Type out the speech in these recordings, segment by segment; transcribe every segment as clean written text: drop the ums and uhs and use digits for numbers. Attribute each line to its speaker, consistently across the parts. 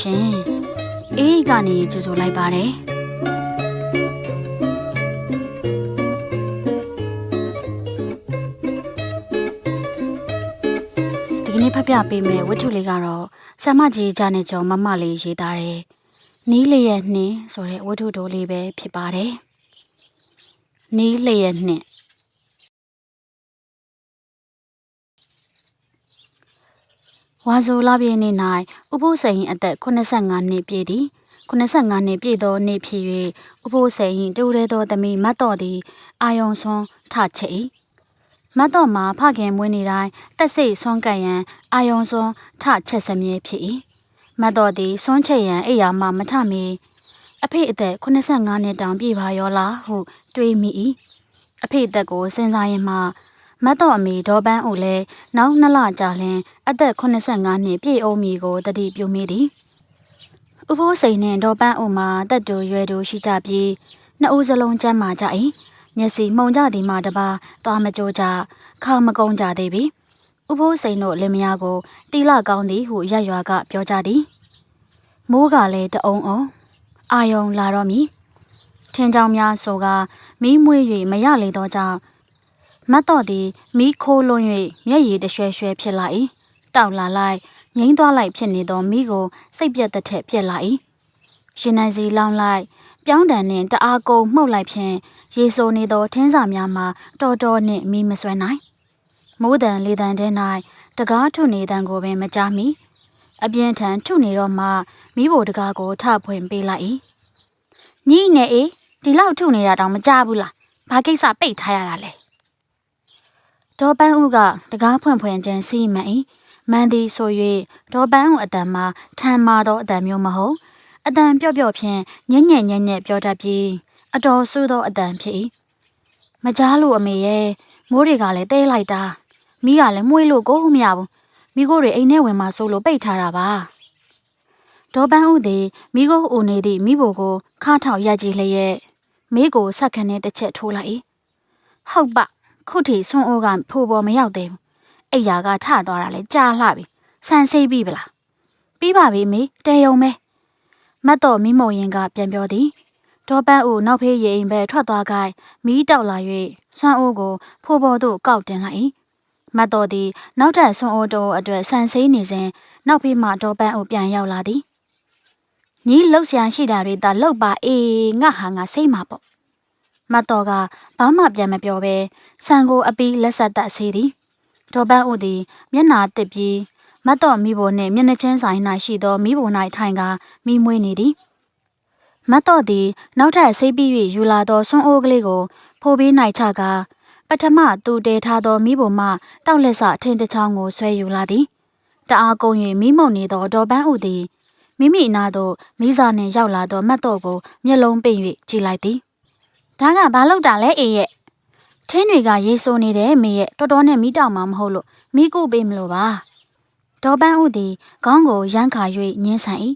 Speaker 1: ရှင်အေးကနေကြိုဆိုလိုက်ပါတယ်ဒီကနေ့ဖတ်ပြပေးမယ့်ဝတ္ထုလေးကတော့ဆ iam ကြီးဂျာနေကျော်မမလေးရေးသားတယ်နီးလျက်နှင်းဆိုတဲ့ဝတ္ထုတိုလေးပဲဖြစ်ပါတယ်နီးလျက်နှင်းဝါဆိုလပြည့်နေ့၌ဥပုသ်စိန်အသက်85နှစ်ပြည့်သည်85နှစ်ပြည့်သောနေ့ဖြစ်၍ဥပုသ်စိန်တူရဲသောသမီးမတ်တော်သည်အာယုံဆွန်းထချိတ်မတ်တော်မှာဖခင်မွေးနေ့တိုင်းတက်စိတ်ဆွန်းကပ်ရန်အာယုံဆွန်းထချက်စမြဲဖြစ်၏မတ်တော်သည်ဆွန်းချိတ်ရန်အိယာမှမထမီအဖေအသက်85နှစ်တောင်ပြည့်ပါရောလားဟုတွေးမိ၏အဖေအသက်ကိုစဉ်းစားရင်မှမတ်တော်အမေဒေါ်ပန်းဦးလည်းနောက်2လကြာလျင်အသက်85နှစ်ပြည့်အောင်မီကိုတတိပြုမိသည်ဥဖိုးစိန်နှင့်ဒေါ်ပန်းဦးမှာတက်တူရွယ်တူရှိကြပြီးနှစ်ဦးစလုံးကျမ်းမာကြ၏မျက်စိမှုံကြသည်မှတပါသွားမကြိုးကြခါမကုန်းကြသေးပြီဥဖိုးစိန်တို့လင်မယားကိုတီလကောင်းသည်ဟုရက်ရွာကပြောကြသည်မိုးကလည်းတအုံအောင်အာယုံလာတော့မည်ထင်းကြောင်များဆိုကမီးမွေး၍မရလေသောကြောင့်မတ်တော်သည်မီးခိုးလွန်၍မျက်ရည်တရွှဲရွှဲဖြစ်လာ၏တောက်လာလိုက်ငိမ့်သွားလိုက်ဖြစ်နေသောမီးကိုစိတ်ပြက်တဲ့ထက်ပြက်လာ၏ရှင်နိုင်စီလောင်းလိုက်ပြောင်းတန်နှင့်တအားကုန်မှုတ်လိုက်ဖြင့်ရေဆိုနေသောထင်းစာများမှာတော်တော်နှင့်မီးမဆွဲနိုင်မိုးတန်လေတန်ထဲ၌တကားထုနေတန်ကိုပင်မကြားမီအပြင်းထန်ထုနေတော့မှမီးဘိုတကားကိုထဖွင့်ပေးလိုက်၏ညီနဲ့အေးဒီလောက်ထုနေတာတောင်မကြားဘူးလားဘာကိစ္စပိတ်ထားရတာလဲဒေါ်ပန်းဦးကတကားဖွင့်ဖွင့်ချင်းစီးမှန်၏မန်သည်ဆို၍ဒေါ်ပန်းဦးအတန်မှာထမ်းမာသောအတန်မျိုးမဟုတ်အတန်ပြော့ပြော့ဖြင့်ညံ့ညံ့ညံ့ညံ့ပြောတတ်ပြီးအတော်ဆူသောအတန်ဖြစ်၏မကြားလို့အမေရဲ့မိုးတွေကလည်းတဲလိုက်တာမီးကလည်းမှုေးလို့ကိုမရဘူးမိကိုတွေအိမ်ထဲဝင်မှဆိုလို့ပိတ်ထားတာပါဒေါ်ပန်းဦးသည်မိကိုအိုနေသည့်မိဘကိုခါထောက်ရက်ကြည့်လျက်မိကိုဆက်ခနဲ့တစ်ချက်ထိုးလိုက်၏ဟုတ်ပခုထိဆွန်းအိုးကဖိုးပေါ်မရောက်သေးဘူးအိယာကထသွားတာလဲကြားလှပြီဆန်ဆေးပြီဗလားပြီးပါပြီမေတဲယုံမဲမတ်တော်မိမုံရင်ကပြန်ပြောသည်ဒေါ်ပန်းဦးနောက်ဖေးရင်ပဲထွက်သွားခိုင်းမီးတောက်လာ၍ဆွမ်းအိုးကိုဖိုးပေါ်သို့ကောက်တင်လိုက်၏မတ်တော်သည်နောက်ထပ်ဆွမ်းအိုးတို့အတွက်ဆန်ဆေးနေစဉ်နောက်ဖေးမှဒေါ်ပန်းဦးပြန်ရောက်လာသည်ညီလှုပ်ရှားရှိတာတွေသာလှုပ်ပါအေးငါဟာငါစိတ်မှာပေါ့မတ်တော်ကဘာမှပြန်မပြောဘဲဆန်ကိုအပီးလက်ဆက်သက်ဆေးသည်ဒေါ်ပန်းဦးသည်မျက်နာတစ်ပြီးမတ်တော်မိဘနှင့်မျက်နှာချင်းဆိုင်၌ရှိသောမိဘ၌ထိုင်ကမိမွေးနေသည်မတ်တော်သည်နောက်ထပ်ဆေးပြီး၍ယူလာသောဆွန်းအိုးကလေးကိုဖိုးပြီး၌ချကပထမသူတဲထားသောမိဘမှတောက်လက်စထင်းတစ်ချောင်းကိုဆွဲယူလာသည်တအားကုန်၍မိမုံနေသောဒေါ်ပန်းဦးသည်မိမိနာသို့မိစားနှင့်ရောက်လာသောမတ်တော်ကိုမျက်လုံးပိတ်၍ကြည့်လိုက်သည်ဒါကဘာလုပ်တာလဲအေးရဲ့ထင်းတွေကရေဆိုနေတယ်မေရဲ့တော်တော်နဲ့မီးတောင်မှမဟုတ်လို့မီးကူပေးမလို့ပါဒေါ်ပန်းဦးသည်ခေါင်းကိုရမ်းခါ၍ညှင်းဆန်၏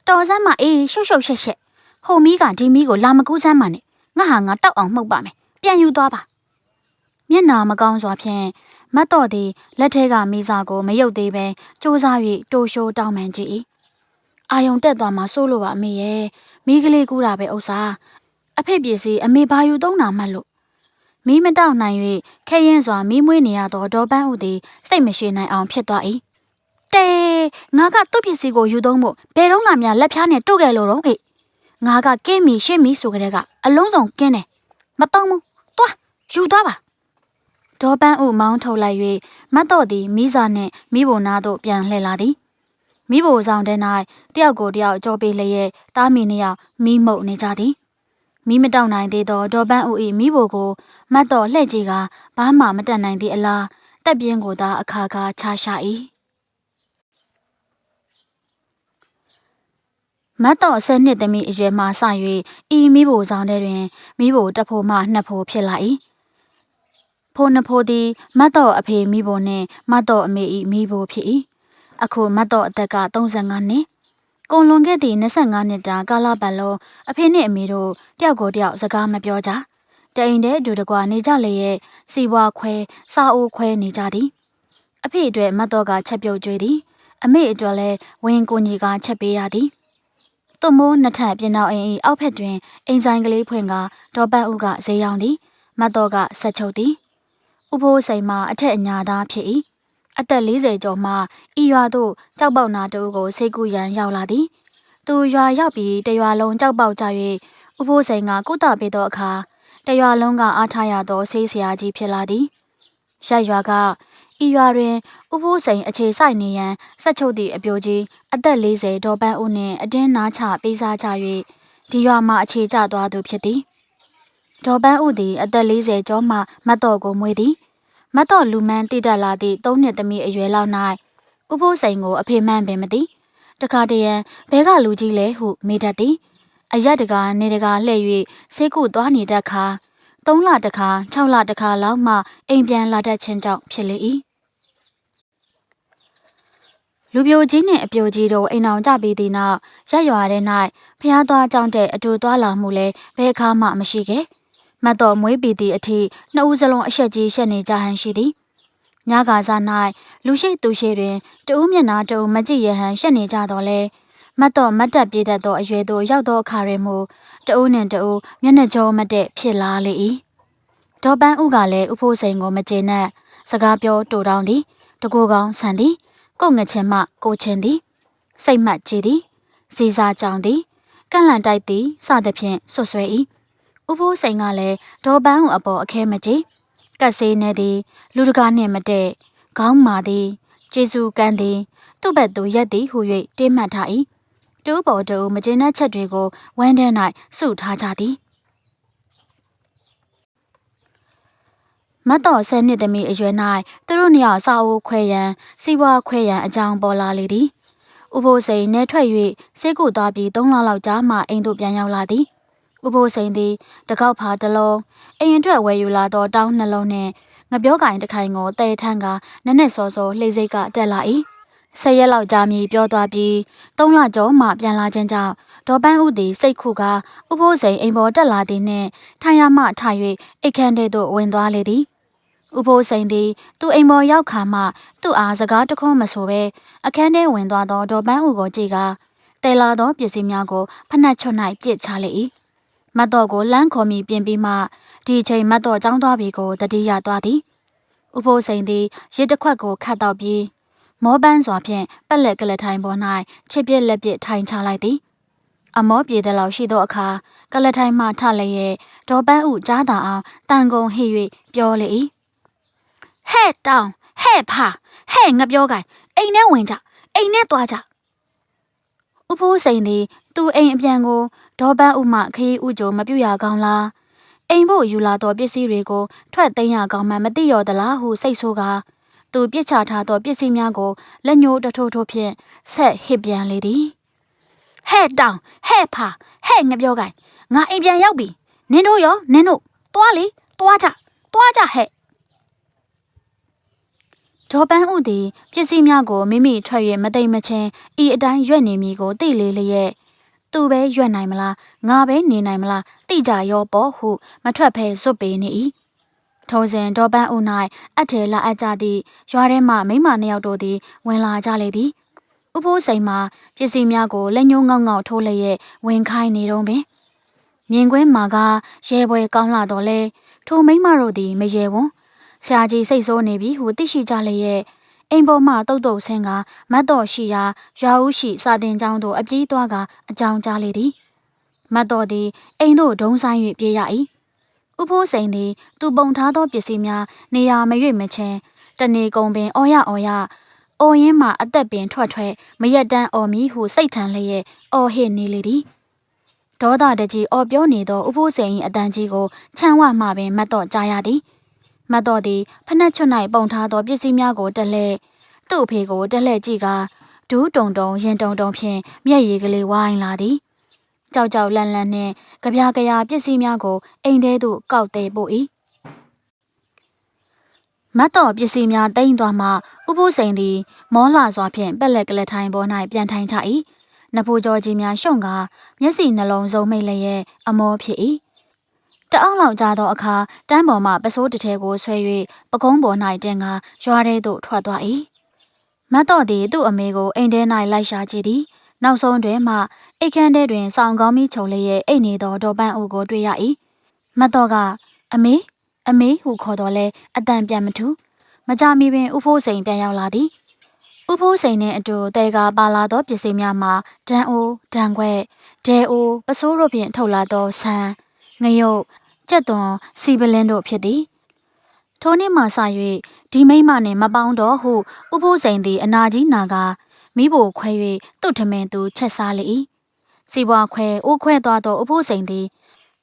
Speaker 1: တော်စမ်းမအေးရှုပ်ရှုပ်ရှက်ရှက်ဟိုမီးကဒီမီးကိုလာမကူးစမ်းမှနဲ့ငါဟာငါတောက်အောင်မှုတ်ပါမယ်ပြန်ယူသွားပါမျက်နာမကောင်းစွာဖြင့်မတ်တော်သည်လက်ထဲကမီးစာကိုမယုတ်သေးပဲစူးစား၍တိုးရှိုးတောင်းပန်ကြည့်၏အာယုံတက်သွားမှစိုးလို့ပါအမေရဲ့မီးကလေးကူးတာပဲဥစ္စာအဖေပစ္စည်းအမေဘာယူသုံးတာမှလို့မီးမတောက်နိုင်၍ခဲရင်စွာမီးမွေးနေရသောဒေါ်ပန်းဦးသည်စိတ်မရှိနိုင်အောင်ဖြစ်သွား၏တဲငါကသူ့ပစ္စည်းကိုယူသုံးဖို့ဘယ်တော့မှများလက်ဖြားနဲ့တုတ်ခဲ့လို့တော့ဟဲ့ငါကကင်းမီရှင်းမီဆိုကြတဲ့ကအလုံးစုံကင်းတယ်မတုံးဘူးသွားယူသွားပါဒေါ်ပန်းဦးမောင်းထုတ်လိုက်၍မတ်တော်သည်မိစာနှင့်မိဘနာသို့ပြန်လှည့်လာသည်မိဘဆောင်တဲ့၌တယောက်ကိုတယောက်ကြောပေးလျက်တားမီနှစ်ယောက်မိမှုတ်နေကြသည်မိမတောက်နိုင်သေးသောဒေါ်ပန်းဦး၏မိဘကိုမတ်တော်လှည့်ကြည့်ကဘာမှမတတ်နိုင်သည့်အလားတက်ပြင်းကိုသာအခါခါချရှာ၏မတ်တော်10နှစ်သမီးအရွယ်မှစ၍ဤမိဘဆောင်တဲ့တွင်မိဘတစ်ဖိုးမှနှစ်ဖိုးဖြစ်လာ၏ဖိုးနှစ်ဖိုးသည်မတ်တော်အဖေမိဘနှင့်မတ်တော်အမေ၏မိဘဖြစ်၏အခုမတ်တော်အသက်က35နှစ်ကုန်လွန်ခဲ့သည့်25နှစ်တာကာလပတ်လုံးအဖေနှင့်အမေတို့တယောက်ကိုတယောက်စကားမပြောကြတအိမ်တည်းအတူတကွာနေကြလေရဲ့စီပွားခွဲစားအိုးခွဲနေကြသည်အဖေအတွက်မတ်တော်ကချက်ပြုတ်ကြွေးသည် အမေအတွက်လည်းဝင်ကိုကြီးကချက်ပေးရသည်သူ့မိုးနှစ်ထပ်ပြင်တော်အိမ်၏အောက်ဖက်တွင်အိမ်ဆိုင်ကလေးဖွင့်ကဒေါ်ပန်းဦးကဈေးရောင်းသည်မတ်တော်ကဆက်ချုပ်သည်ဥဖိုးစိန်မှာအထက်အညာသားဖြစ်၏အသက်40ကျော်မှဤရွာသို့ကြောက်ပေါက်နာတူကိုစိတ်ကူးရန်ရောက်လာသည်သူရွာရောက်ပြီးတရွာလုံးကြောက်ပေါက်ကြ၍ဥဖိုးစိန်ကကုသပေးသောအခါတရွာလုံးကအားထားရသောဆေးဆရာကြီးဖြစ်လာသည်ရက်ရွာကဤရွာတွင်ဥဖိုးစိန်အခြေဆိုင်နေရန်ဆက်ချုပ်သည့်အပြိုကြီးအသက်40ဒေါ်ပန်းဦးနှင့်အတင်းနားချပေးစားကြ၍ဒီရွာမှအခြေကျသွားသူဖြစ်သည်ဒေါ်ပန်းဦးသည်အသက်40ကျော်မှမတ်တော်ကိုမွေးသည်မတ်တော်လူမန်းတည်တက်လာသည့်3နှစ်သမီးအရွယ်လောက်၌ဥဖိုးစိန်ကိုအဖေမှန်းပင်မသိတခါတရံဘဲကလူကြီးလဲဟုမေးတတ်သည်အရက်တကာနေတကာလှည့်၍ဆေးကုသွားနေတတ်ခါ3လတခါ6လတခါလောက်မှအိမ်ပြန်လာတတ်ခြင်းကြောင့်ဖြစ်လေ၏လူပြိုကြီးနှင့်အပြိုကြီးတို့အိမ်အောင်ကြပြီးသည့်နောက်ရက်ရွာထဲ၌ဖျားသွားကြောင်းတဲ့အတူသွားလာမှုလဲဘယ်အခါမှမရှိခဲ့မတ်တော်မွေးပြီးသည့်အထိနှစ်ဦးစလုံးအဆက်ကြီးရှက်နေကြဟန်ရှိသည်ညကားစား၌လူရှိသူရှိတွင်တဦးမျက်နှာတဦးမကြည့်ရဟန်ရှက်နေကြတော့လဲမတ်တော်မတ်တက်ပြေးတတ်သောအရွယ်သို့ရောက်သောအခါတွင်မူတဦးနှင့်တဦးမျက်နှာကြောမတဲ့ဖြစ်လာလေ၏ဒေါ်ပန်းဦးကလည်းဥဖိုးစိန်ကိုမကျေနပ်စကားပြောတူတောင်းသည်တကူကောင်းဆန်သည်ကိုငချင်းမှကိုချင်းသည်စိတ်မှတ်ကြည်သည်စီစားကြောင်သည်ကန့်လန့်တိုက်သည်စသဖြင့်ဆွဆွဲ၏ဥဖိုးစိန်ကလည်းဒေါ်ပန်းဦးအပေါ်အခဲမကြည်ကတ်ဆေးနေသည်လူတကာနှင့်မတဲ့ခေါင်းမာသည်ကျေစုကန်းသည်သူ့ဘက်သို့ရက်သည်ဟု၍တေးမှတ်ထား၏တူပေါ်တူမကျေနပ်ချက်တွေကိုဝမ်းထဲ၌စုထားကြသည်မတ်တော်10နှစ်သမီးအရွယ်၌သူတို့နှစ်ယောက်စာအုပ်ခွဲရန်စီးပွားခွဲရန်အကြောင်းပေါ်လာလေသည်ဥဖိုးစိန်နေထွက်၍ဆေးကုသွားပြီး3လလောက်ကြာမှအိမ်သို့ပြန်ရောက်လာသည်ဥဖိုးစိန်သည်တကောက်ဖာတစ်လုံးအိမ်အတွက်ဝယ်ယူလာသောတောင်းနှလုံးနှင့်ငပြောကင်တစ်ခိုင်ကိုတဲထန်းကနက်နက်စောစောလှိစိတ်ကတက်လာ၏10ရက်လောက်ကြာမီပြောသွားပြီး3လကျော်မှပြန်လာခြင်းကြောင့်ဒေါ်ပန်းဦးသည်စိတ်ခုကဥဖိုးစိန်အိမ်ပေါ်တက်လာသည်နှင့်ထိုင်ရမှထိုင်၍အိတ်ခမ်းထဲသို့ဝင်သွားလေသည်ဥဖိုးစိန်သည်သူ့အိမ်ပေါ်ရောက်ခါမှသူ့အားစကားတခွန်းမဆိုဘဲအခန်းထဲဝင်သွားသောဒေါ်ပန်းဦးကိုကြည့်ကတဲလာသောပစ္စည်းများကိုဖနှက်ချွတ်၌ပြစ်ချလေ၏မတ်တော်ကိုလမ်းခေါ်မိပြင်ပြီးမှဒီချိန်မတ်တော်ကြောင်းသွားပြီကိုတတိယသွားသည်ဥဖိုးစိန်သည်ရစ်တစ်ခွက်ကိုခတ်တော့ပြီးမောပန်းစွာဖြင့်ပက်လက်ကလထိုင်ပေါ်၌ချစ်ပြက်လက်ပြထိုင်ချလိုက်သည်အမောပြေတဲ့လောက်ရှိသောအခါကလထိုင်မှထလျက်ဒေါ်ပန်းဦးကြားသာအောင်တန်ကုန်ဟိ၍ပြောလေ၏ဟဲ့တောင်ဟဲ့ဖာဟဲ့ငပြောကိုင်အိမ်ထဲဝင်ကြအိမ်ထဲသွားကြဥဖိုးစိန်သည်သူ့အိမ်အပြန်ကိုဒေါ်ပန်းဦးမှခရီးဥကြိုမပြုတ်ရကောင်းလားအိမ်ဖို့ယူလာသောပစ္စည်းတွေကိုထွက်သိမ်းရကောင်းမှမသိရသလားဟုစိတ်ဆိုးကသူပြစ်ချထားသောပစ္စည်းများကိုလက်ညှိုးတထိုးထိုးဖြင့်ဆက်ဟစ်ပြန်လေသည်ဟဲ့တောင်ဟဲ့ဖာဟဲ့ငပြောကိုင်ငါအိမ်ပြန်ရောက်ပြီနင်တို့ရောနင်တို့သွားလေသွားကြဟဲ့ဒေါ်ပန်းဦးသည်ပစ္စည်းများကိုမိမိထွက်၍မသိမ့်မချင်းဤအတိုင်းရွက်နေမည်ကိုသိလေလျက်သူပဲရွက်နိုင်မလားငါပဲနေနိုင်မလားသိကြရောပေါ့ဟုမထွက်ဖဲဇွတ်ပေနေ၏ထုံစဉ်ဒေါ်ပန်းဦး၌အထဲလာအပ်ကြသည့်ရွာထဲမှမိမနှစ်ယောက်တို့သည်ဝင်လာကြလေသည်ဥဖိုးစိန်မှာပစ္စည်းများကိုလက်ညှိုးငေါက်ငေါက်ထိုးလျက်ဝင်ခိုင်းနေတော့ပင်မြင်ကွင်းမှာကရဲပွဲကောင်းလာတော့လဲထိုမိမတို့သည်မရဲဝံဆရာကြီးစိတ်ဆိုးနေပြီဟုသိရှိကြလျက်အိမ်ပေါ်မှတုတ်တုတ်ဆင်းကမတ်တော်ရှိရာရွာဦးရှိစာတင်ကျောင်းသို့အပြေးသွားကအကြောင်းကြားလေသည်မတ်တော်သည်အိမ်သို့ဒုံဆိုင်၍ပြေးရ၏ဥဖိုးစိန်သည်သူပုံထားသောပစ္စည်းများနေရာမရွေ့မချင်းတနေကုန်ပင်အော်ရအော်ရင်းမှအသက်ပင်ထွက်မရက်တန်းအော်မီဟုစိတ်ထန်လျက်အော်ဟစ်နေလေသည်ဒေါသတကြီးအော်ပြောနေသောဥဖိုးစိန်၏အတန်ကြီးကိုချမ်းဝမှပင်မတ်တော်ကြားရသည်မတ်တော်သည်ဖနှက်ချွတ်၌ပုံထားသောပစ္စည်းများကိုတက်လှဲ့သူ့အဖေကိုတက်လှဲ့ကြည့်ကဒူးတုံတုံရင်တုံတုံဖြင့်မျက်ရည်ကလေးဝိုင်းလာသည်ကြောက်ကြောက်လန့်လန့်နှင့်ကြပြားကြရာပစ္စည်းများကိုအိမ်ထဲသို့ကောက်သေးပို့၏မတ်တော်ပစ္စည်းများတိမ့်သွားမှဥဖိုးစိန်သည်မောလှစွာဖြင့်ပက်လက်ကလထိုင်ပေါ်၌ပြန်ထိုင်ချ၏နဖူးကြောကြီးများရှုံကမျက်စိနှလုံးစုံမိတ်လျက်အမောဖြစ်၏တအောက်လောက်ကြသောအခါတန်းပေါ်မှပစိုးတထဲကိုဆွဲ၍ပကုံးပေါ်၌တင်ကရွာထဲသို့ထွက်သွား၏ မတ်တော်သည်သူ့အမေကိုအိမ်ထဲ၌လိုက်ရှာကြည့်သည်နောက်ဆုံးတွင်မှအိတ်ခမ်းထဲတွင်စောင်းကောင်းမိချုံလေးရဲ့အိတ်နေသောဒေါ်ပန်းဦးကိုတွေ့ရ၏မတ်တော်ကအမေဟုခေါ်တော်လဲအတန်ပြန်မထူမကြမီပင်ဦးဖိုးစိန်ပြန်ရောက်လာသည်ဦးဖိုးစိန်နှင့်အတူတဲကပါလာသောပစ္စည်းများမှာဒန်အိုဒန်ခွဲဒဲအိုပစိုးတို့ဖြင့်ထုတ်လာသောဆန်ငရုတ်ကြက်သွန်စီပလင်းတို့ဖြစ်သည်ထိုနေ့မှစ၍ဒီမိမနှင့်မပေါင်းတော့ဟုဥဖိုးစိန်သည်အနာကြီးနာကမိဖို့ခွဲ၍သူ့ထမင်းသူချက်စားလေ၏စီပွားခွဲအိုးခွဲသွားသောဥဖိုးစိန်သည်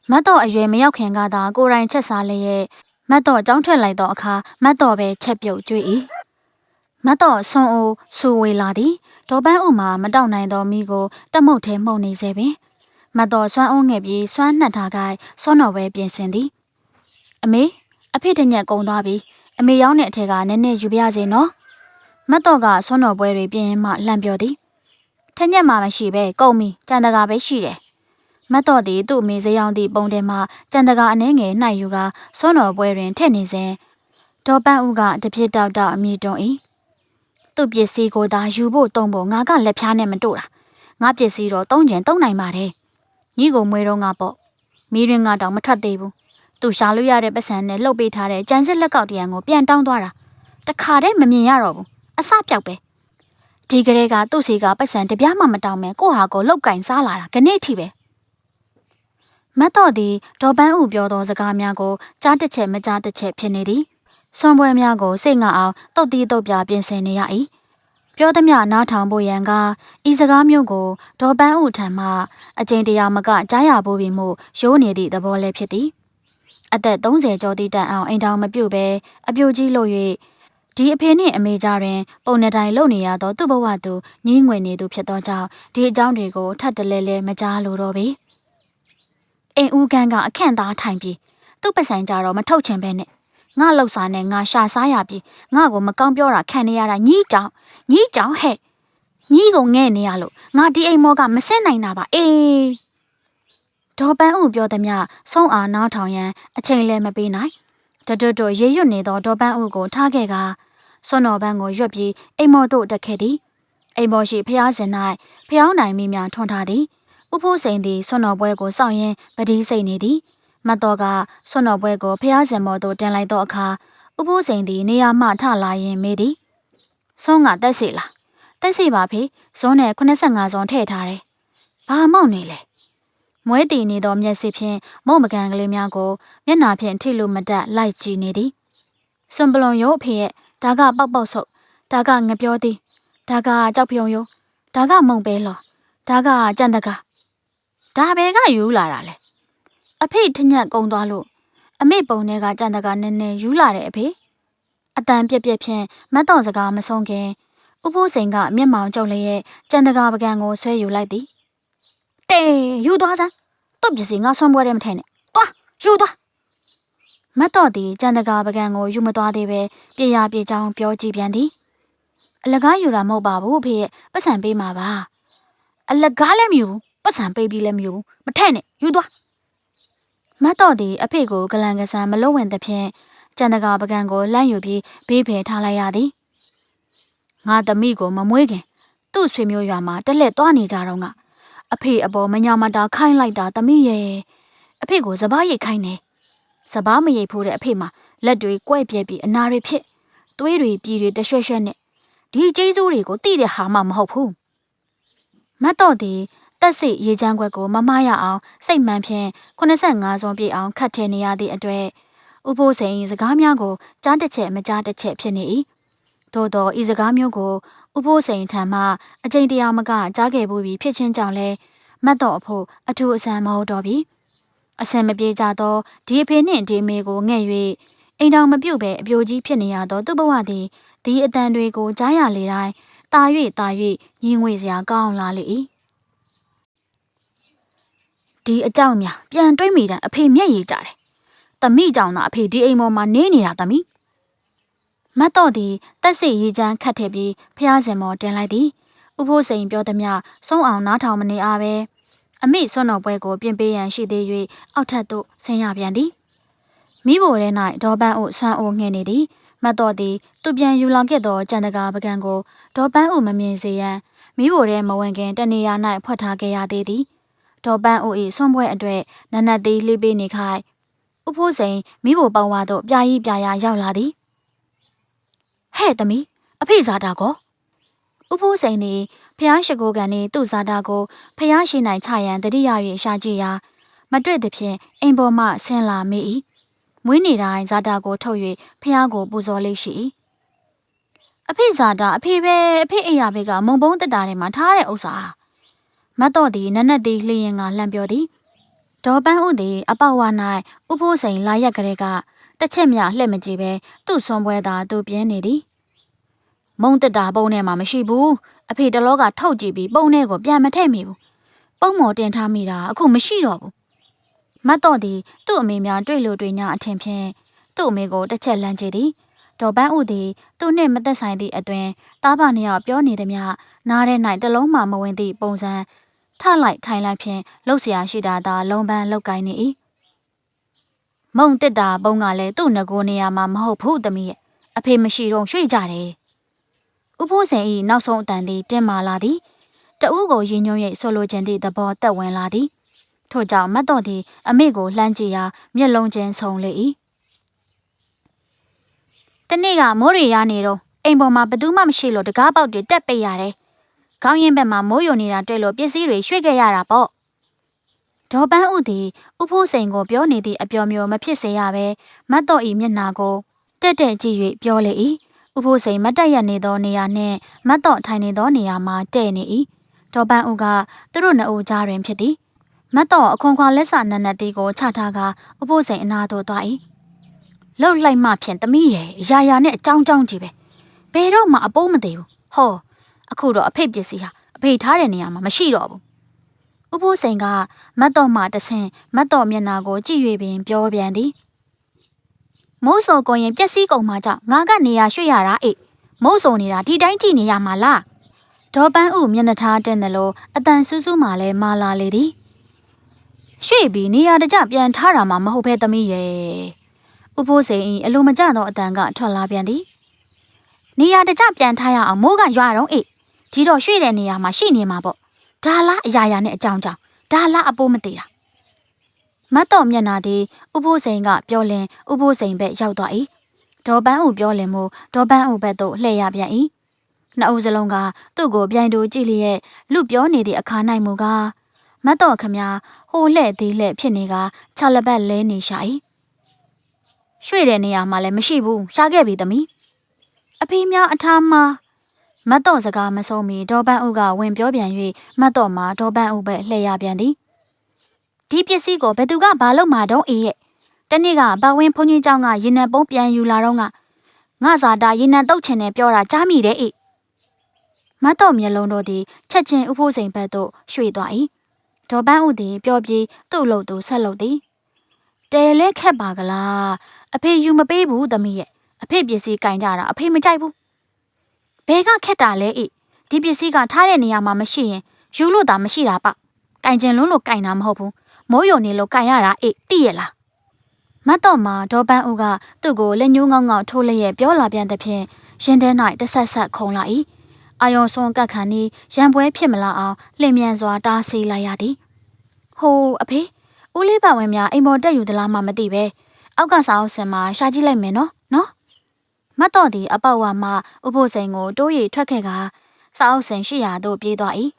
Speaker 1: မတ်တော်အရွယ်မရောက်ခင်ကသာကိုယ်တိုင်ချက်စားလျက်မတ်တော်ကြောင်းထွက်လိုက်သောအခါမတ်တော်ပဲချက်ပြုတ်ကျွေး၏မတ်တော်ဆွန်အိုဆူဝေလာသည်ဒေါ်ပန်းဥမှာမတောက်နိုင်သောမိကိုတမုတ်ထဲမှုန်နေစေပင်မတ်တော်ဆွမ်းအိုးငှက်ပြီးဆွမ်းနှက်ထားကိုစောတော်ပဲပြင်ဆင်သည်အဖေတညက်ကုံသွားပြီအမေရောက်တဲ့အထက်ကနည်းနည်းယူပြစေနော်မတ်တော်ကဆွမ်းတော်ပွဲတွေပြင်မှလှမ်းပြောသည်ထညက်မှမရှိပဲကုန်ပြီကြံတကာပဲရှိတယ်မတ်တော်သည်သူ့အမေစရောင်သည့်ပုံထဲမှကြံတကာအနှဲငယ်နှိုက်ယူကဆွမ်းတော်ပွဲတွင်ထည့်နေစဉ်ဒေါ်ပန်းဦးကတပြစ်တောက်တောက်အမိတွန်း၏သူ့ပစ္စည်းကိုသာယူဖို့တုံးဖို့ငါကလက်ဖြားနဲ့မတို့တာငါပစ္စည်းတော့သုံးကျင်သုံးနိုင်ပါတယ်ညီကိုမွေတော့ငါပေါ့မီးရင်ကတော့မထွက်သေးဘူးသူရှာလို့ရတဲ့ပတ်စံနဲ့လှုပ်ပေးထားတဲ့ကြံစစ်လက်ကောက်တရံကိုပြန်တောင်းသွားတာတခါတည်းမမြင်ရတော့ဘူးအစပြောက်ပဲဒီကလေးကသူ့စီကပတ်စံတပြားမှမတောင်းမဲကိုဟာကိုလောက်ကင်စားလာတာခနေ့ထိပဲမတ်တော်သည်ဒေါ်ပန်းဦးပြောသောစကားများကိုကြားတစ်ချက်မကြားတစ်ချက်ဖြစ်နေသည်ဆွမ်းပွဲများကိုစိတ်ငါအောင်တုတ်တီးတုတ်ပြပြင်ဆင်နေရ၏ပြောသည်များနားထောင်ဖို့ရန်ကဤစကားမျိုးကိုဒေါ်ပန်းဦးထံမှအကျဉ်တရားမကကြားရဖို့ပြီမို့ရိုးနေသည့်သဘောလည်းဖြစ်သည်အသက်30ကျော်သည့်တိုင်အောင်အိမ်တော်မပြုတ်ပဲအပြိုကြီးလို့၍ဒီအဖေနှင့်အမေကြားတွင်ပုံနှတိုင်းလုံနေရသောသူ့ဘဝသူညီးငွေနေသူဖြစ်သောကြောင့်ဒီအကြောင်းတွေကိုထပ်တလဲလဲမကြားလိုတော့ပေအိမ်ဦးခန်းကအခန့်သားထိုင်ပြီးသူ့ပဆိုင်ကြတော့မထုတ်ချင်ပဲနဲ့ငါလှုပ်စားနဲ့ငါရှာစားရပြီးငါကိုမကောင်းပြောတာခံနေရတာညီးကြောင်ဟဲ့ညီးကိုငဲ့နေရလို့ငါဒီအိမ်မောကမစင်းနိုင်တာပါအေးဒေါ်ပန်းဦးပြောသည်မြဆုံးအားနားထောင်ရန်အချိန်လည်းမပေးနိုင်တွတ်ရေရွတ်နေသောဒေါ်ပန်းဦးကိုထားခဲ့ကဆွမ်းတော်ပန်းကိုရွက်ပြီးအိမ်မောသို့တက်ခဲ့သည်အိမ်မောရှိဖျားစင်၌ဖျောင်းနိုင်မိများထွန်းထားသည်ဥဖိုးစိန်သည်ဆွမ်းတော်ပွဲကိုစောင့်ရင်းပတိစိတ်နေသည်မတ်တော်ကဆွမ်းတော်ပွဲကိုဖျားစင်မောသို့တင်လိုက်သောအခါဥဖိုးစိန်သည်နေရာမှထလာရင်းမေးသည်ဆွမ်းကတက်စီလားတက်စီပါဖေဇွန်းနဲ့85ဇွန်းထည့်ထားတယ်ဘာမောက်နေလဲမွဲတည်နေသောမျက်စိဖြင့်မုတ်မကန်ကလေးများကိုမျက်နှာဖြင့်ထိလို့မတတ်လိုက်ကြည့်နေသည်စွန်ပလွန်ရုပ်အဖေရဲ့ဒါကပေါက်ပေါက်ဆုပ်ဒါကငပြောသည်ဒါကကြောက်ဖြုံယုံဒါကမုံပဲလော်ဒါကကြံတကာဒါပဲကယူလာတာလေအဖေထညက်ကုံသွားလို့အမေပုံထဲကကြံတကာနည်းနည်းယူလာတဲ့အဖေအတန်ပြက်ဖြင့်မတ်တော်စကားမဆုံးခင်ဥဖိုးစိန်ကမျက်မှောင်ကျုပ်လေးရဲ့ကြံတကာပကံကိုဆွဲယူလိုက်သည်တေးယူသွားစမ်းတုတ်ပစ္စည်းငါဆွမ်းပွဲထဲမထဲနဲ့သွားယူသွားမတ်တော်သည်ကြံတကာပကံကိုယူမသွားသေးပဲပြေရပြေချောင်းပြောကြည့်ပြန်သည်အလကားယူတာမဟုတ်ပါဘူးအဖေရဲ့ပတ်စံပေးမှာပါအလကားလည်းမယူပတ်စံပေးပြီးလည်းမယူမထဲနဲ့ယူသွားမတ်တော်သည်အဖေကိုဂလန်ကဆန်မလုံးဝင်သဖြင့်ကြံတကာပကံကိုလန့်ယူပြီးဘေးဖယ်ထားလိုက်ရသည်ငါသမီးကိုမမွေးခင်သူ့ဆွေမျိုးရွာမှာတက်လက်သွားနေကြတော့ကအဖေအပေါ်မညာမတာခိုင်းလိုက်တာသမီးရဲ့အဖေကိုစပားရိတ်ခိုင်းနေစပားမရိတ်ဖို့တဲ့အဖေမှာလက်တွေကွဲ့ပြက်ပြီးအနာတွေဖြစ်သွေးတွေပြည်တွေတရွှဲရွှဲနဲ့ဒီကျေးဇူးတွေကိုသိတဲ့ဟာမှမဟုတ်ဘူးမတ်တော်သည်တက်စိရေချမ်းခွက်ကိုမမရအောင်စိတ်မှန်ဖြင့်85ဇွန်ပြည့်အောင်ခတ်ထည့်နေရသည့်အတွက်ဥဖိုးစိန်စကားများကိုကြားတစ်ချက်မကြားတစ်ချက်ဖြစ်နေ၏သို့သောဤစကားမျိုးကိုဥဖိုးစိန်ထံမှအကျဉ်တရားမကကြားခဲ့ဘူးပြီးဖြစ်ချင်းကြောင့်လဲမတ်တော်အဖို့အထူးအဆန်းမဟုတ်တော့ပြီအဆင်မပြေကြသောဒီအဖေနှင့်ဒီမေကိုငဲ့၍အိမ်တော်မပြုတ်ပဲအပြိုကြီးဖြစ်နေရသောသူ့ဘဝသည်ဒီအတန်တွေကိုကြားရလေတိုင်းတာ၍ညီငွေစရာကောင်းလာလေ၏ဒီအကြောင်းများပြန်တွေးမိတဲ့အဖေမျက်ရည်ကျတယ်။သမီးကြောင့်သာအဖေဒီအိမ်ပေါ်မှာနေနေတာသမီးမတ်တော်သည်တက်စိရေချမ်းခတ်ထည့်ပြီးဖျားစင်မော်တင်လိုက်သည်ဥဖိုးစိန်ပြောသည်မြဆုံးအောင်နားထောင်မနေအားပဲအမိဆွမ်းတော်ပွဲကိုပြင်ပေးရန်ရှိသေး၍အောက်ထပ်သို့ဆင်းရပြန်သည်မိဘထဲ၌ဒေါ်ပန်းအိုဆွမ်းအိုငှဲ့နေသည် မတ်တော်သည်သူပြန်ယူလောင်ခဲ့သောကြံတကာပကံကိုဒေါ်ပန်းဦးမမြင်စေရန်မိဘထဲမဝင်ခင်တနေရာ၌ဖွက်ထားခဲ့ရသေးသည်ဒေါ်ပန်းဦး၏ဆွန့်ပွဲအတွက်နနတ်သည်လှေးပေးနေခိုင်ဥဖိုးစိန်မိဘပေါင်းဝါသို့ပြာကြီးပြာရာရောက်လာသည်ဟဲ့သမီးအဖေဇာတာကိုဥဖိုးစိန်သည်ဖျားရှိခိုးကန်နှင့်သူ့ဇာတာကိုဖျားရှိ၌ချရန်တတိယ၍ရှာကြည့်ရာမတွေ့သဖြင့်အိမ်ပေါ်မှဆင်းလာမိ၏မွေးနေ့တိုင်းဇာတာကိုထုတ်၍ဖျားကိုပူဇော်လေးရှိ၏အဖေဇာတာအဖေပဲအဖေအိယာဘေကမုံပုံးတက်တာထဲမှာထားတဲ့ဥစ္စာမတ်တော့သည်နနက်သည်လျင်ကလှမ်းပြောသည်ဒေါ်ပန်းဦးသည်အပေါဝါ၌ဥဖိုးစိန်လာရက်ကလေးကတစ်ချက်မျှလှည့်မကြည့်ပဲသူ့ဆွန်ပွဲသာသူပြင်းနေသည်မုံတက်တာပုံထဲမှာမရှိဘူးအဖေတလောကထုတ်ကြည့်ပြီးပုံထဲကိုပြန်မထည့်မိဘူးပုံမော်တင်ထားမိတာအခုမရှိတော့ဘူးမတ်တော့သည်သူ့အမေများတွေ့လို့တွေ့ညာအထင်ဖြင့်သူ့အမေကိုတစ်ချက်လှမ်းကြည့်သည်ဒေါ်ပန်းဦးသည်သူ့နှင့်မသက်ဆိုင်သည့်အတွင်တားပါနှစ်ယောက်ပြောနေသည်မြနားထဲ၌တလုံးမှမဝင်သည့်ပုံစံထလိုက်ထိုင်လိုက်ဖြင့်လှုပ်เสียရှိတာသာလုံးပန်းလောက်ကိုင်းနေ၏မုံတက်တာပုံကလည်းသူ့ငကိုနေရာမှာမဟုတ်ဘူးသမီးရဲ့အဖေမရှိတော့ရွှေ့ကြတယ်ဥဖိုးစိန်၏နောက်ဆုံးအတန်သည်တင်းမာလာသည်တဦးကိုရင်ညွှန်း၍ဆိုလိုခြင်းသည့်သဘောတက်ဝင်လာသည်ထို့ကြောင့်မတ်တော်သည်အမေကိုလှမ်းကြည့်ရာမျက်လုံးချင်းဆုံလေ၏တနေ့ကမိုးရီရနေတော့အိမ်ပေါ်မှာဘသူမှမရှိလို့တကားပေါက်တွေတက်ပိတ်ရတယ်ခေါင်းရင်းဘက်မှာမိုးယိုနေတာတွေ့လို့ပစ္စည်းတွေရွှေ့ခဲ့ရတာပေါ့ဒေါ်ပန်းဦးသည်ဥဖိုးစိန်ကိုပြောနေသည့်အပြောမျိုးမဖြစ်စေရပဲမတ်တော်၏မျက်နှာကိုတက်တက်ကြည့်၍ပြောလေ၏ဥဖိုးစိန်မတ်တက်ရနေသောနေရာနှင့်မတ်တော်ထိုင်နေသောနေရာမှာတဲ့နေ၏ဒေါ်ပန်းဦးကသူတို့နှစ်ဦးကြားတွင်ဖြစ်သည်မတ်တော်အခွန်ခွာလက်ဆနနတ်တီကိုချထားကဥဖိုးစိန်အနာသို့သွား၏လှုပ်လိုက်မှဖြင့်သမီးရဲ့အရာရာနဲ့အကြောင်းကြောင်းကြီးပဲဘယ်တော့မှအပိုးမသေးဘူးဟောအခုတော့အဖေပစ္စည်းဟာအဖေထားတဲ့နေရာမှာမရှိတော့ဘူးဥဖိုးစိန်ကမတ်တော်မှတဆင့်မတ်တော်မျက်နှာကိုကြည့်၍ပင်ပြောပြန်သည်မိုးစော်ကိုရင်ပျက်စီးကုန်မှကြောင့်ငါကနေရာရွှေ့ရတာအေးမိုးစော်နေတာဒီတိုင်းကြည့်နေရမှာလားဒေါ်ပန်းဦးမျက်နှာထားတင်းတယ်လို့အတန်ဆူးဆူးမှလည်းမာလာလေသည်ရွှေ့ပြီးနေရာတကျပြန်ထားတာမှမဟုတ်ဘဲသမီးရဲ့ဥဖိုးစိန်၏အလိုမကျသောအတန်ကထွက်လာပြန်သည်နေရာတကျပြန်ထားရအောင်မိုးကရွာတော့အေးဒီတော့ရွှေ့တဲ့နေရာမှာရှိနေမှာပေါ့ဒါလားအရာရာနဲ့အကြောင်းကြောင်းဒါလားအပိုးမသေးတာမတ်တော်မျက်နှာသည်ဥဖိုးစိန်ကပြောလင်ဥဖိုးစိန်ဘက်ရောက်သွား၏ဒေါ်ပန်းဦးပြောလင်မို့ဒေါ်ပန်းဦးဘက်သို့လှည့်ရပြန်၏နှစ်ဦးစလုံးကသူ့ကိုပြိုင်တူကြည့်လျက်လူပြောနေသည့်အခါ၌မူကားမတ်တော်ခမဟိုလှဲ့သေးလှဲ့ဖြစ်နေကခြေလက်ပတ်လဲနေရှာ၏ရွှေ့တဲ့နေရာမှာလည်းမရှိဘူးရှာခဲ့ပြီသမီးအဖေများအထားမှာမတ်တော်စကားမဆုံးမီဒေါ်ပန်းဦးကဝင်ပြောပြန်၍မတ်တော်မှာဒေါ်ပန်းဦးပဲလှည့်ရပြန်သည်ဒီပစ္စည်းကိုဘယ်သူကဘာလို့မှာတော့အေးရဲ့တနေ့ကဘဝင်းဘုန်းကြီးเจ้าကရေနံပုံးပြန်ယူလာတော့ငါဇာတာရေနံတုတ်ချင်တယ်ပြောတာကြားမိတယ်အေးမတ်တော်မျက်လုံးတို့သည်ချက်ချင်းဥဖိုးစိန်ဘက်သို့ရွှေ့သွား၏ဒေါ်ပန်းဦးသည်ပြောပြီးသူ့လို့သူဆက်လုပ်သည်တဲလဲခက်ပါကလားအဖေယူမပေးဘူးသမီးရဲ့အဖေပစ္စည်းကင်ကြတာအဖေမကြိုက်ဘူးဘဲကခက်တာလဲအေးဒီပစ္စည်းကထားတဲ့နေရာမှာမရှိရင်ယူလို့တာမရှိတာပေါ့ကင်ကျင်လုံးလို့ကင်တာမဟုတ်ဘူးမိုးယုံနေလို့ကင်ရတာအေးသိရလားမတ်တော်မှာဒေါ်ပန်းဦးကသူ့ကိုလက်ညှိုးငေါငေါထိုးလျက်ပြောလာပြန်သဖြင့်ရင်ထဲ၌တဆက်ဆက်ခုန်လာ၏အာယုံစွန်ကတ်ခါနီးရံပွဲဖြစ်မလာအောင်လျင်မြန်စွာတားဆီးလိုက်ရသည်ဟိုအဖေဦးလေးပါဝင်များအိမ်ပေါ်တက်ယူသလားမှမသိပဲအောက်ကစားအောင်စင်မှာရှာကြည့်လိုက်မယ်နော်မတ်တော်သည်အပေါဝါမှဥဖိုးစိန်ကိုတိုးရီထွက်ခဲ့ကစားအောင်စင်ရှိရာသို့ပြေးသွား၏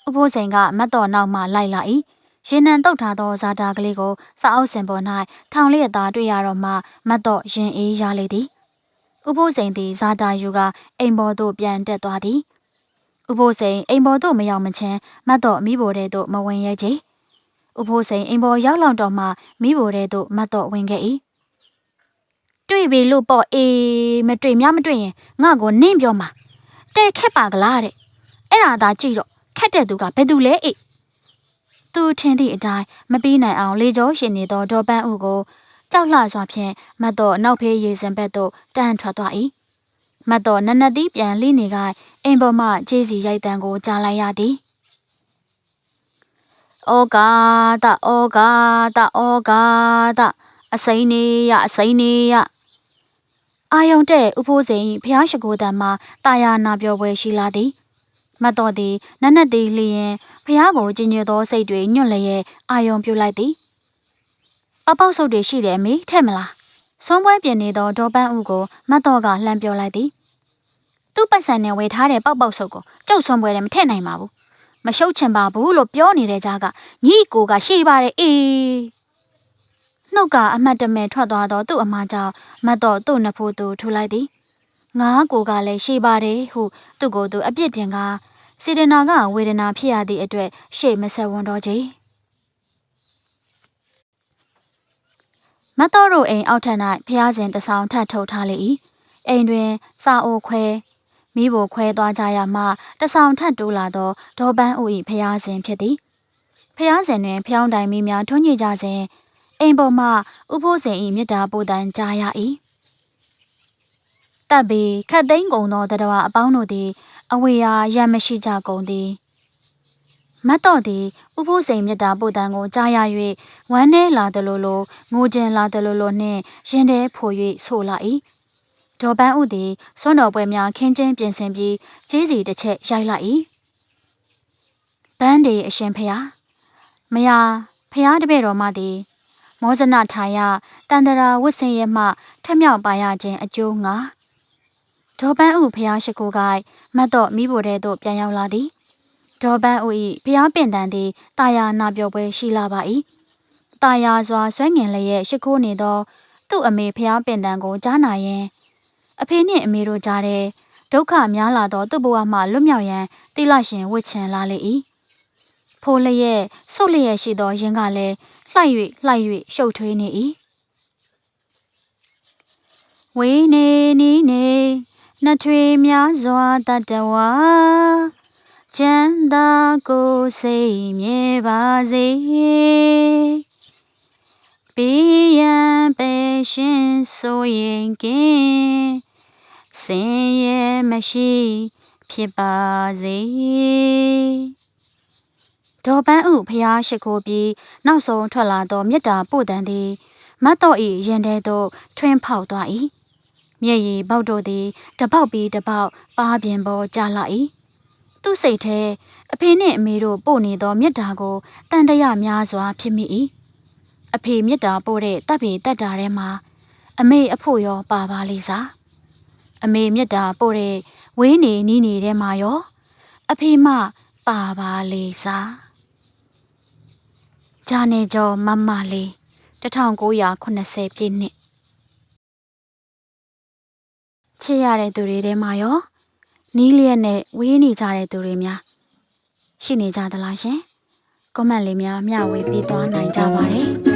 Speaker 1: ဥဖိုးစိန်ကမတ်တော်နောက်မှလိုက်လာ၏ရေနံတုတ်ထားသောဇာတာကလေးကိုစားအောင်စင်ပေါ်၌ထောင်လျက်သားတွေ့ရတော့မှမတ်တော်ရင်အေးရလေသည်ဥဖိုးစိန်သည်ဇာတာယူကအိမ်ပေါ်သို့ပြန်တက်သွားသည်ဥဖိုးစိန်အိမ်ပေါ်သို့မရောက်မချင်းမတ်တော်မိဘတဲ့သို့မဝင်ရဲချေဥဖိုးစိန်အိမ်ပေါ်ရောက်လောက်တော့မှမိဘတဲ့သို့မတ်တော်ဝင်ခဲ့၏တွေ့ပြီလို့ပေါ့အေးမတွေ့များမတွေ့ရင်ငါ့ကိုနင့်ပြောမှာတဲ့ခက်ပါကလားတဲ့အဲ့ဒါသာကြည့်တော့ခက်တဲ့သူကဘယ်သူလဲအေးသူထင်သည့်အတိုင်းမပြီးနိုင်အောင်လေကြောရှင်နေသောဒေါ်ပန်းဦးကိုကြောက်လှစွာဖြင့်မတ်တော်နောက်ဖေးရေစင်ဘက်သို့တန်းထွက်သွား၏မတ်တော်နနတ်သီးပြန်လိနေကအိမ်ပေါ်မှခြေစီရိုက်တံကိုကြားလိုက်ရသည်ဩကာသအစိမ့်နေရ အာယုံတဲ့ဥဖိုးစိန်ဖျားရှိခိုးတံမှာတာယာနာပြောပွဲရှိလာသည်မတ်တော်သည်နတ်နတ်သည်လျင်ဖျားကိုကြည်ညိုသောစိတ်တွေညွန့်လျက်အာယုံပြုလိုက်သည်အပေါက်ဆုပ်တွေရှိတယ်အမေထဲ့မလားဆုံးပွဲပြင်နေသောဒေါ်ပန်းဦးကိုမတ်တော်ကလှမ်းပြောလိုက်သည်သူ့ပတ်စံနဲ့ဝေထားတဲ့ပေါက်ပေါက်ဆုပ်ကိုကျုပ်ဆုံးပွဲနဲ့မထည့်နိုင်ပါဘူးမရှုပ်ချင်ပါဘူးလို့ပြောနေတဲ့ကြားကညီကိုကရှေ့ပါတယ်အေးနှုတ်ကအမှတ်တမဲ့ထွက်သွားတော့သူ့အမကြောင့်မတ်တော့သူ့နှစ်ဖို့သူထူလိုက်သည်ငါကိုကလည်းရှေ့ပါတယ်ဟုသူ့ကိုယ်သူအပြစ်တင်ကစေတနာကဝေဒနာဖြစ်ရသည့်အတွက်ရှေ့မဆက်ဝန်တော့ချေမတ်တော့တို့အိမ်အောက်ထပ်၌ဖျားစဉ်တဆောင်ထပ်ထုတ်ထားလေ၏အိမ်တွင်စာအိုခွဲမိဘခွဲသွားကြရမှတဆောင်ထပ်တိုးလာသောဒေါ်ပန်းဦး၏ဖျားစဉ်ဖြစ်သည်ဖျားစဉ်တွင်ဖျောင်းတိုင်မိများထွန်းညှိကြစဉ်အိမ်ပေါ်မှဥဖိုးစဉ်၏မြစ်တာပိုတန်ကြားရ၏တပ်ပြီးခတ်သိမ်းကုန်သောတတဝအပေါင်းတို့သည်အဝေရာရမရှိကြကုန်သည်မတ်တော့သည်ဥဖိုးစိန်မြတ်တာပိုတန်ကိုကြားရ၍ဝမ်းထဲလာသလိုလိုငိုကြင်လာသလိုလိုနှင့်ရင်ထဲဖို၍ဆိုလာ၏ဒေါ်ပန်းဦးသည်စွန့်တော်ပွဲများခင်းကျင်းပြင်ဆင်ပြီးကြီးစီတစ်ချက်ရိုက်လိုက်၏ဘန်းဒီအရှင်ဖျားမယားဖျားတပည့်တော်မသည်မောဇနထာယတန္တရာဝတ်ဆင်ရမှထမြောက်ပါရခြင်းအကျိုးငါဒေါ်ပန်းဦးဖျားရှိခိုးကိုမတ်တော့မိဖို့တဲ့သို့ပြန်ရောက်လာသည်ဒေါ်ပန်းဦး၏ဖျားပင်တန်သည်တာယာနာပြောပွဲရှိလာပါ၏တာယာစွာဆွဲငင်လျက်ရှိခိုးနေသောသူ့အမေဖျားပင်တန်ကိုကြားနာရင်အဖေနှင့်အမေတို့ကြားတဲ့ဒုက္ခများလာသောသူ့ဘဝမှလွတ်မြောက်ရန်တိလရှင်ဝစ်ချင်လာလေ၏ဖိုးလျက်ဆုတ်လျက်ရှိသောယင်းကလည်းလှိုက်၍ရှုပ်ထွေးနေ၏ဝေးနေနီးနေနှထွေများစွာတတဝါချမ်းသာကိုစိတ်မြဲပါစေပေးရန်ပဲရှင်ဆိုရင်ကင်းစင်ရဲမရှိဖြစ်ပါစေဒေါ်ပန်းဦးဖျားရှိခိုးပြီးနောက်ဆုံးထွက်လာသောမြတ်တာပို့တန်သည်မတ်တော့၏ရင်ထဲသို့ထွင်းဖောက်သွား၏မျက်ရည်ပေါက်တို့သည်တပေါက်ပြီးတပေါက်ပါးပြင်ပေါ်ကျလာ၏သူ့စိတ်ထဲအဖေနှင့်အမေတို့ပို့နေသောမြတ်တာကိုတန်တရာများစွာဖြစ်မိ၏အဖေမြတ်တာပို့တဲ့တပ်ပေတက်တာထဲမှာအမေအဖို့ရောပါပါလိမ့်စားအမေမြတ်တာပို့တဲ့ဝေးနေနီးနေထဲမှာရောအဖေမပါပါလိမ့်စားဂျာနေကျော်မမလေး1980ပြည့်နှစ်ချစ်ရတဲ့သူတွေထဲမှာရောနီးလျက်နဲ့ဝေးနေကြတဲ့သူတွေများရှိနေကြသလားရှင်ကွန်မန့်လေးများမျှဝေပေးသွားနိုင်ကြပါတယ်